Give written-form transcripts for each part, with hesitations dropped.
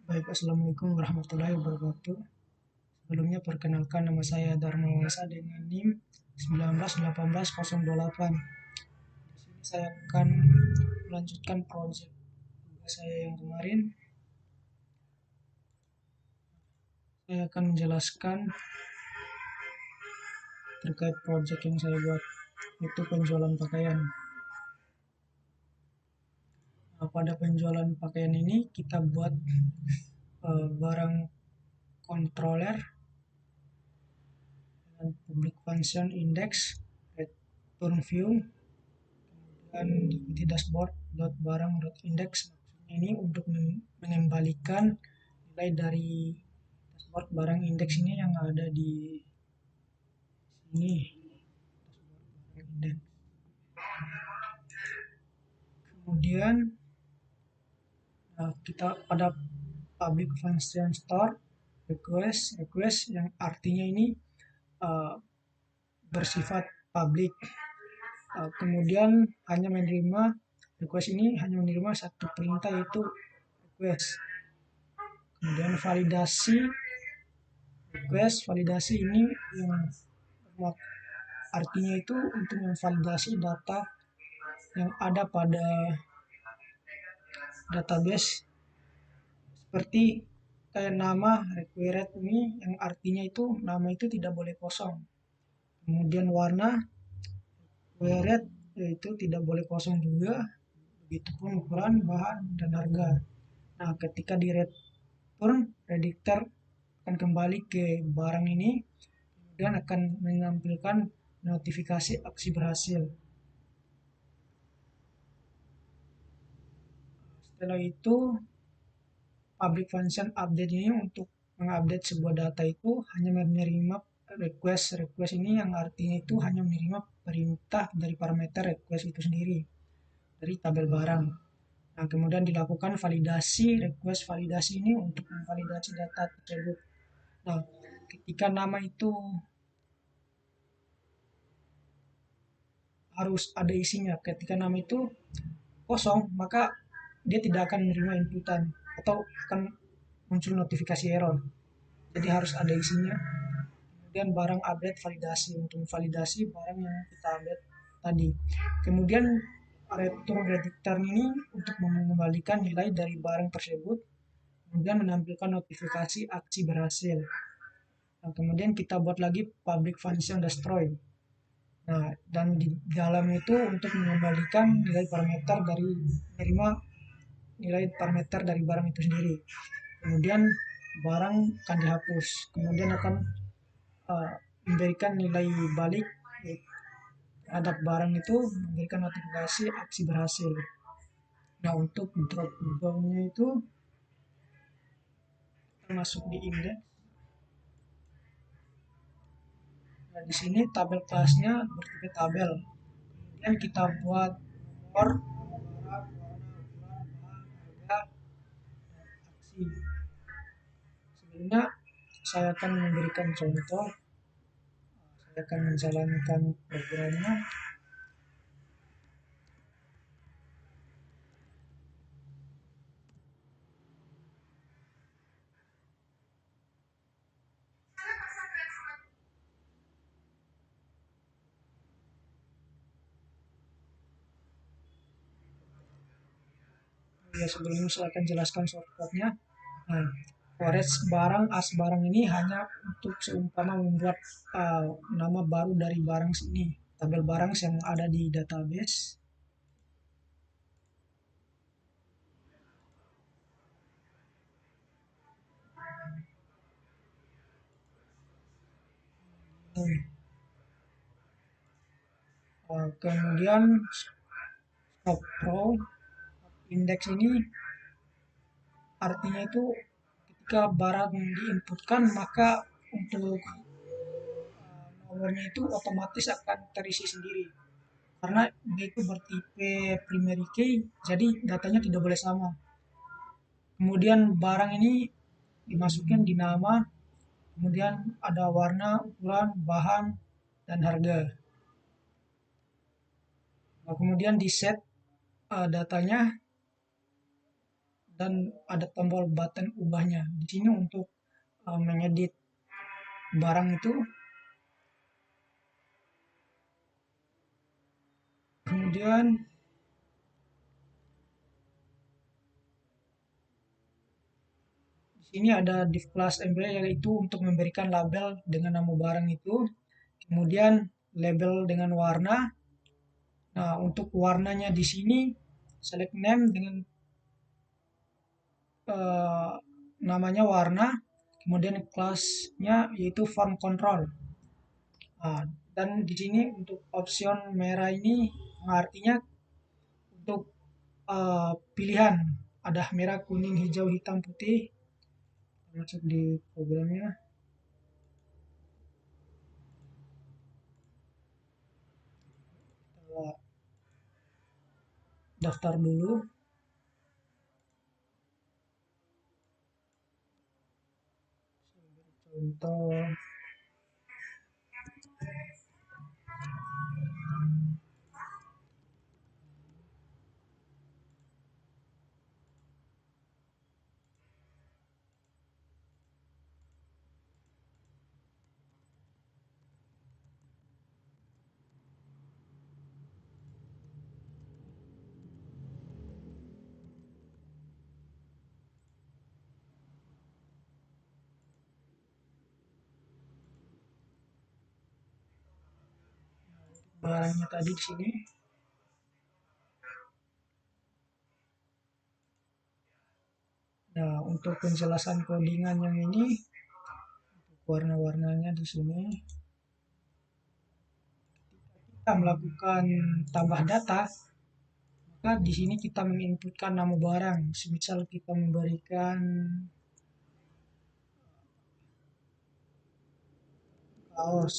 Baik, Assalamualaikum warahmatullahi wabarakatuh. Sebelumnya perkenalkan nama saya Dharma Wangsa dengan NIM 1918-028. Di sini saya akan melanjutkan proyek tugas saya yang kemarin. Saya akan menjelaskan terkait proyek yang saya buat, itu penjualan pakaian. Nah, pada penjualan pakaian ini kita buat barang controller dengan public function index, return view, dan diikuti dashboard.barang.index. Maksudnya ini untuk mengembalikan nilai dari dashboard barang indeks ini yang ada di sini, dashboard barang indeks. Kemudian kita pada public function store request yang artinya ini bersifat publik. Kemudian hanya menerima request ini hanya menerima satu perintah, yaitu request. Kemudian validasi ini yang artinya itu untuk memvalidasi data yang ada pada database, seperti kayak nama required ini yang artinya itu nama itu tidak boleh kosong. Kemudian warna required yaitu tidak boleh kosong juga, begitupun ukuran, bahan, dan harga. Nah, ketika di return, predictor akan kembali ke barang ini dan akan menampilkan notifikasi aksi berhasil. Setelah itu public function update ini untuk mengupdate sebuah data itu hanya menerima request ini yang artinya itu hanya menerima perintah dari parameter request itu sendiri dari tabel barang. Nah, kemudian dilakukan validasi ini untuk memvalidasi data tersebut. Nah, ketika nama itu harus ada isinya, ketika nama itu kosong, maka dia tidak akan menerima inputan atau akan muncul notifikasi error. Jadi harus ada isinya. Kemudian barang update validasi untuk validasi barang yang kita update tadi. Kemudian return predictor ini untuk mengembalikan nilai dari barang tersebut, kemudian menampilkan notifikasi aksi berhasil. Nah, kemudian kita buat lagi public function destroy. Nah, dan di dalam itu untuk mengembalikan nilai parameter dari menerima nilai parameter dari barang itu sendiri. Kemudian barang akan dihapus. Kemudian akan memberikan nilai balik terhadap barang itu, memberikan notifikasi aksi berhasil. Nah, untuk drop down-nya itu termasuk di indeks. Nah, di sini tabel kelasnya bertipe tabel. Kemudian kita buat nomor, barang, warna, ukuran, bahan, harga, aksi. Sebelumnya saya akan memberikan contoh. Saya akan menjalankan programnya. Ya, sebelumnya saya akan jelaskan shortcutnya. Nah, forest barang as barang ini hanya untuk seumpama membuat nama baru dari barang ini, tabel barang yang ada di database. Kemudian scope pro indeks ini artinya itu ketika barang diinputkan, maka untuk nomornya itu otomatis akan terisi sendiri karena dia itu bertipe primary key, jadi datanya tidak boleh sama. Kemudian barang ini dimasukin di nama, kemudian ada warna, ukuran, bahan, dan harga. Nah, kemudian di set datanya dan ada tombol button ubahnya. Di sini untuk mengedit barang itu. Kemudian di sini ada div class embed, yaitu untuk memberikan label dengan nama barang itu. Kemudian label dengan warna. Nah, untuk warnanya di sini select name dengan eh, namanya warna, kemudian kelasnya yaitu font control. Nah, dan di sini untuk option merah ini artinya untuk pilihan, ada merah, kuning, hijau, hitam, putih. Masuk di programnya. Kita daftar dulu. Contoh barangnya tadi di sini. Nah, untuk penjelasan codingan yang ini, warna-warnanya di sini. Kita melakukan tambah data, maka di sini kita menginputkan nama barang. Misal kita memberikan kaos.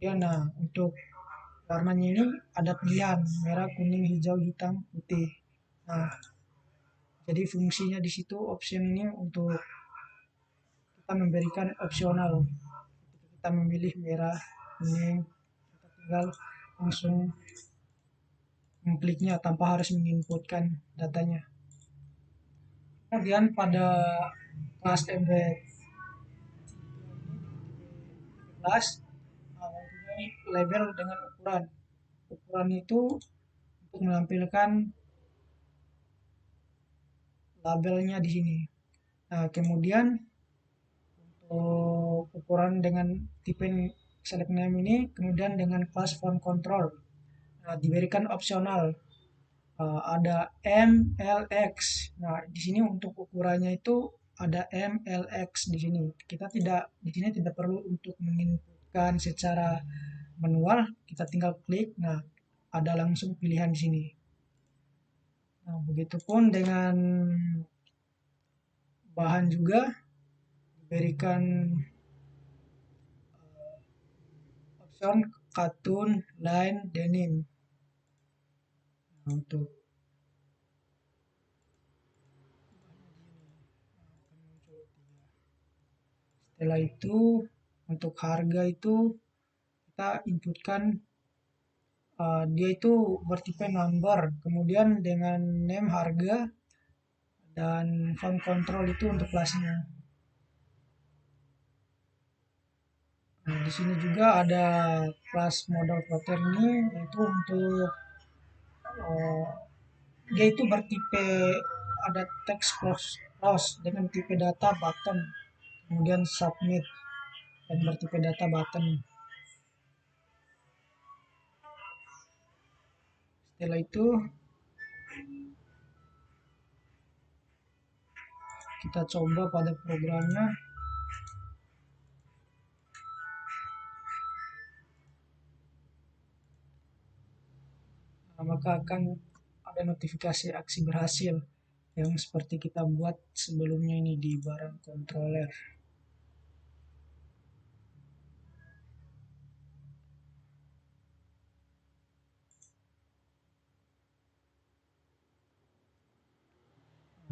Kemudian, nah, untuk warnanya ini ada pilihan merah, kuning, hijau, hitam, putih. Nah, jadi fungsinya di situ option ini untuk kita memberikan opsional. Kita memilih merah, kuning, kita tinggal langsung mengkliknya tanpa harus menginputkan datanya. Kemudian pada kelas embed kelas mempunyai label dengan ukuran. Ukuran itu untuk menampilkan labelnya di sini. Nah, kemudian untuk ukuran dengan tipe select name ini, kemudian dengan kelas font control, nah, diberikan opsional. Ada M, L, X. Nah, di sini untuk ukurannya itu ada M, L, X di sini. Kita tidak di sini tidak perlu untuk menginputkan secara manual, kita tinggal klik. Nah, ada langsung pilihan di sini. Nah, begitupun dengan bahan juga diberikan option katun, line, denim. Nah, untuk setelah itu untuk harga itu kita inputkan dia itu bertipe number, kemudian dengan name harga, dan font control itu untuk kelasnya. Nah, di sini juga ada kelas model footer ini, yaitu untuk uh, dia itu bertipe ada text close dengan tipe data button, kemudian submit dan bertipe data button. Setelah itu kita coba pada programnya. Nah, maka akan ada notifikasi aksi berhasil yang seperti kita buat sebelumnya ini di barang controller.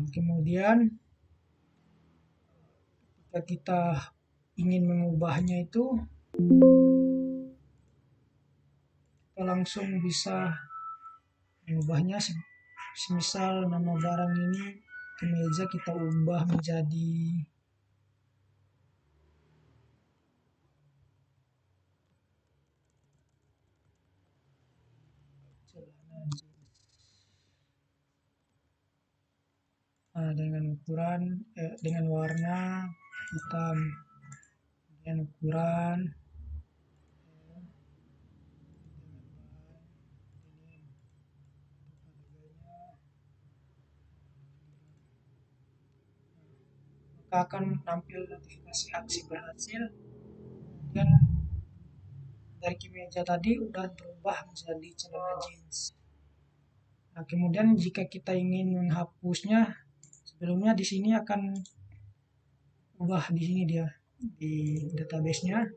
Nah, kemudian jika kita ingin mengubahnya itu, kita langsung bisa mengubahnya Semisal nama barang ini kemeja kita ubah menjadi celana jeans. Dengan ukuran dengan warna hitam, dengan ukuran maka akan tampil notifikasi aksi berhasil. Dan dari kemeja tadi udah berubah menjadi celana jeans. Nah, kemudian jika kita ingin menghapusnya, sebelumnya di sini akan ubah di sini dia di database-nya.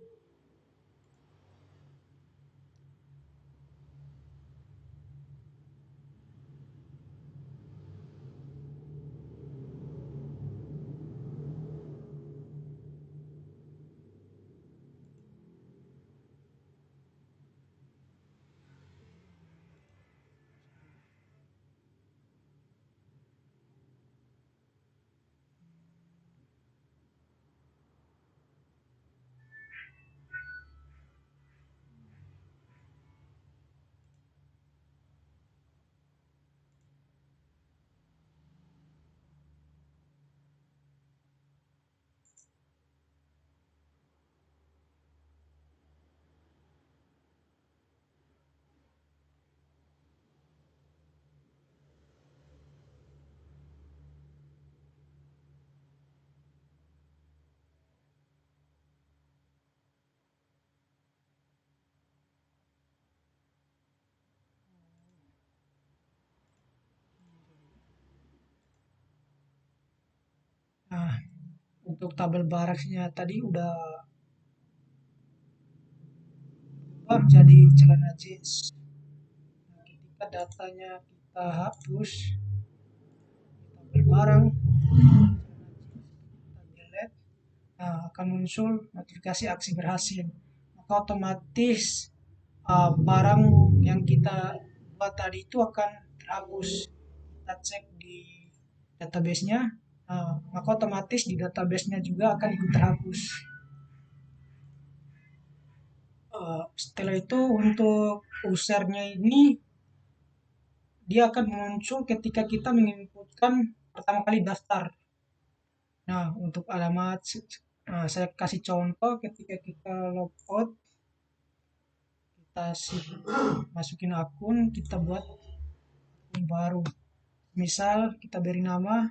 Nah, untuk tabel baraknya tadi udah berubah menjadi celana jeans. Nah, ketika datanya kita hapus tabel barang, kita delete, nah, akan muncul notifikasi aksi berhasil. Maka otomatis barang yang kita buat tadi itu akan terhapus. Kita cek di database-nya, maka otomatis di database-nya juga akan ikut terhapus. Setelah itu untuk usernya ini dia akan muncul ketika kita menginputkan pertama kali daftar. Nah, untuk alamat saya kasih contoh ketika kita logout, kita masukin akun, kita buat akun baru. Misal kita beri nama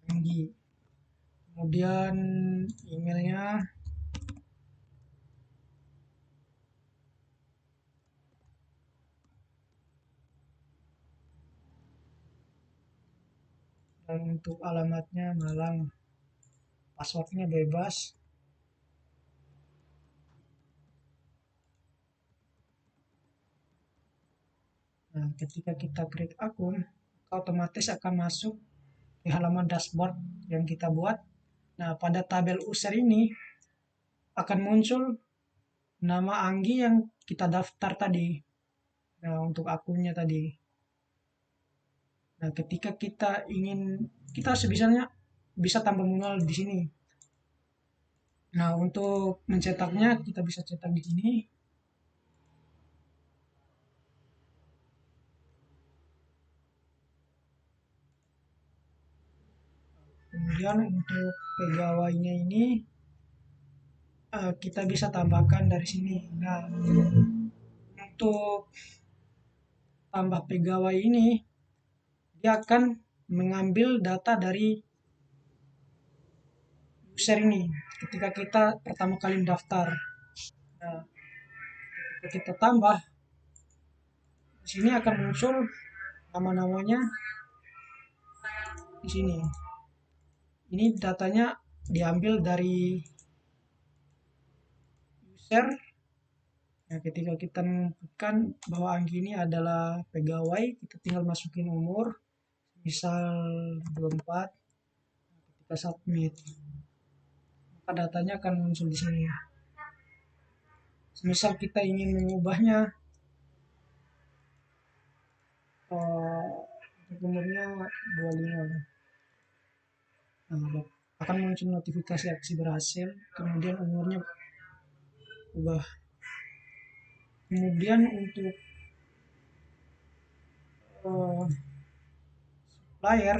Anggi. Kemudian emailnya dan untuk alamatnya Malang. Passwordnya bebas. Nah, ketika kita create akun, otomatis akan masuk di halaman dashboard yang kita buat. Nah, pada tabel user ini akan muncul nama Anggi yang kita daftar tadi. Nah, untuk akunnya tadi. Nah, ketika kita ingin, kita sebisanya bisa tambah manual di sini. Nah, untuk mencetaknya kita bisa cetak di sini. Kemudian untuk pegawainya ini kita bisa tambahkan dari sini. Nah, untuk tambah pegawai ini dia akan mengambil data dari user ini ketika kita pertama kali mendaftar. Nah, ketika kita tambah di sini akan muncul nama-namanya di sini. Ini datanya diambil dari user. Nah, ketika kita menentukan bahwa Anggi ini adalah pegawai, kita tinggal masukin umur, misal 24, kita submit. Maka datanya akan muncul di sini. Misal kita ingin mengubahnya, umurnya 25. Nah, akan muncul notifikasi aksi berhasil, kemudian umurnya ubah. Kemudian untuk supplier,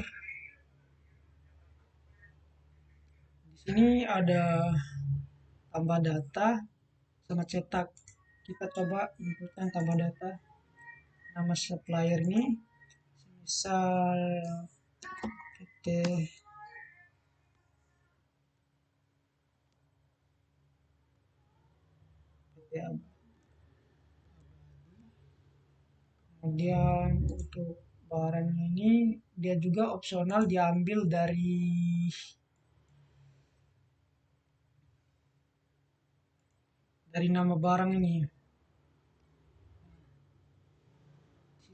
di sini ada tambah data sama cetak. Kita coba inputkan tambah data. Nama supplier ini misal PT PT. Kemudian untuk barang ini dia juga opsional diambil dari nama barang ini.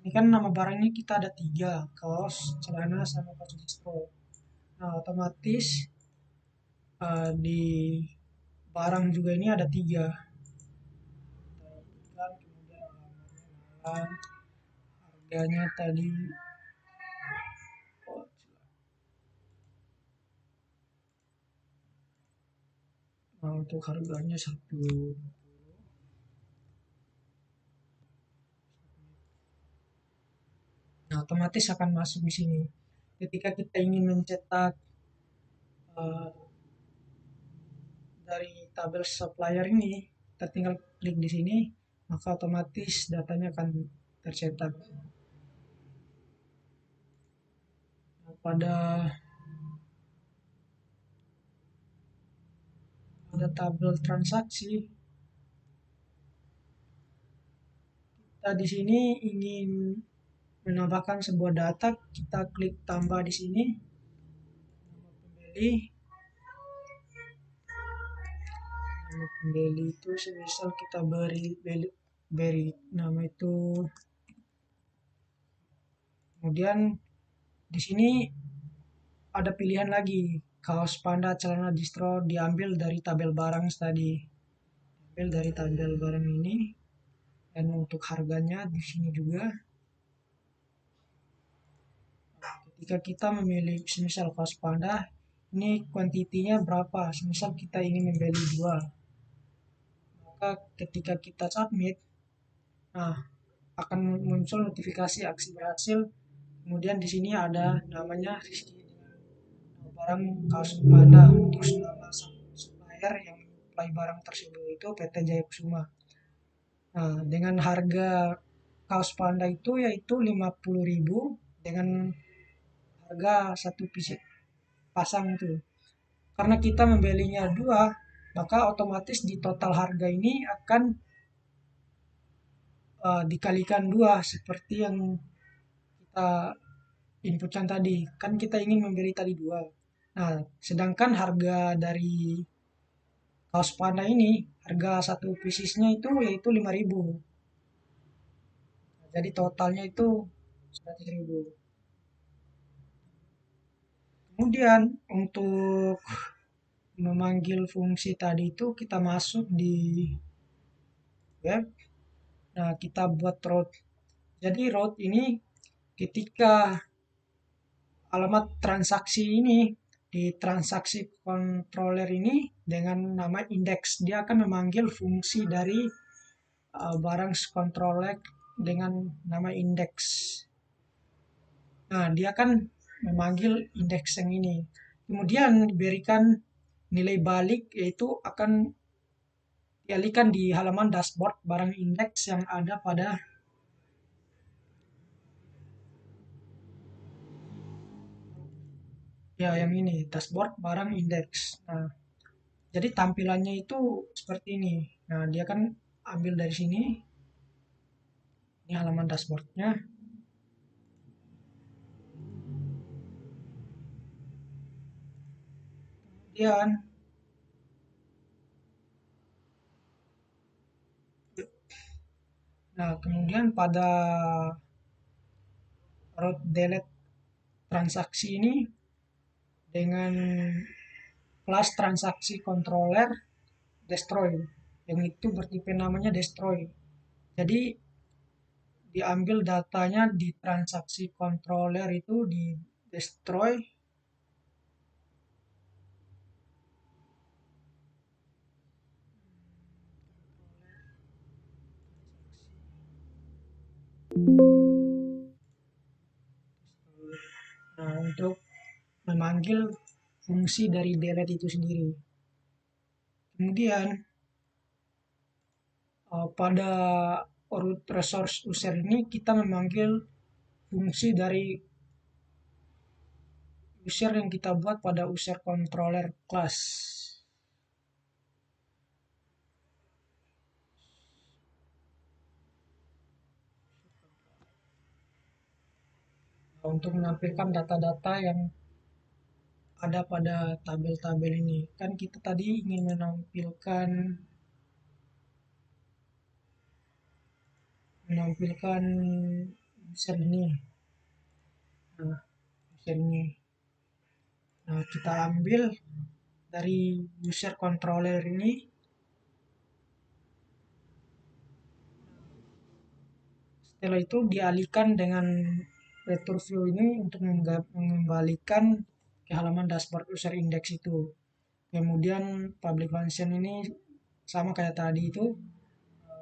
Ini kan nama barangnya kita ada 3, kaos, celana, sama kaos distro. Nah, otomatis di barang juga ini ada 3. Kemudian harganya tadi, untuk harganya 1. Nah, otomatis akan masuk di sini. Ketika kita ingin mencetak dari tabel supplier ini, kita tinggal klik di sini, maka otomatis datanya akan tercetak. Nah, pada tabel transaksi, kita di sini ingin menambahkan sebuah data, kita klik tambah di sini, pembeli. Nama pembeli itu semisal kita beri nama itu. Kemudian di sini ada pilihan lagi, kaos panda, celana distro, diambil dari tabel barang tadi. Diambil dari tabel barang ini, dan untuk harganya di sini juga. Ketika kita memilih semisal kaos panda, ini kuantitinya berapa, semisal kita ingin membeli 2, maka ketika kita submit, nah akan muncul notifikasi aksi berhasil. Kemudian di sini ada namanya Rizky dengan barang kaos panda, terus nama supplier yang menyuplai barang tersebut itu PT Jaya Kusuma. Nah, dengan harga kaos panda itu yaitu 50.000 dengan harga 1 pasang itu. Karena kita membelinya 2, maka otomatis di total harga ini akan dikalikan 2 seperti yang kita inputkan tadi. Kan kita ingin membeli tadi 2. Nah, sedangkan harga dari kaos panda ini, harga 1 piecesnya itu yaitu 5.000. Jadi totalnya itu 100.000. Kemudian untuk memanggil fungsi tadi itu kita masuk di web. Nah, kita buat route. Jadi route ini ketika alamat transaksi ini di transaksi controller ini dengan nama index, dia akan memanggil fungsi dari barang controller dengan nama index. Nah, dia akan memanggil indeks yang ini. Kemudian diberikan nilai balik, yaitu akan dialihkan di halaman dashboard barang indeks yang ada pada yang ini, dashboard barang indeks. Nah, jadi tampilannya itu seperti ini. Nah, dia kan ambil dari sini. Ini halaman dashboardnya. Kemudian kemudian pada route delete transaksi ini dengan kelas transaksi controller destroy, yang itu bertipe namanya destroy. Jadi diambil datanya di transaksi controller itu di destroy. Nah, untuk memanggil fungsi dari delete itu sendiri. Kemudian pada root resource user ini kita memanggil fungsi dari user yang kita buat pada user controller class. Nah, untuk menampilkan data-data yang ada pada tabel-tabel ini. Kan kita tadi ingin menampilkan user ini. Nah, user ini. Nah, kita ambil dari user controller ini. Setelah itu dialihkan dengan return view ini untuk mengembalikan ke halaman dashboard user index itu. Kemudian public function ini sama kayak tadi itu,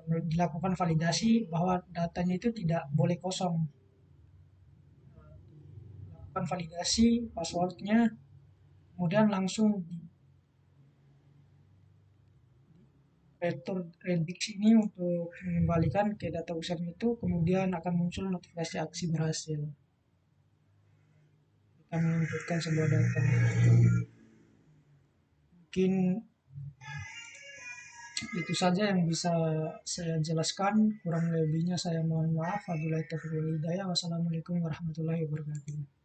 dilakukan validasi bahwa datanya itu tidak boleh kosong. Lakukan validasi passwordnya, kemudian langsung di return redux ini untuk mengembalikan ke data user itu, kemudian akan muncul notifikasi aksi berhasil. Kita menunjukkan sebuah data. Mungkin itu saja yang bisa saya jelaskan. Kurang lebihnya saya mohon maaf. Wabillahi taufiq wal hidayah. Wassalamualaikum warahmatullahi wabarakatuh.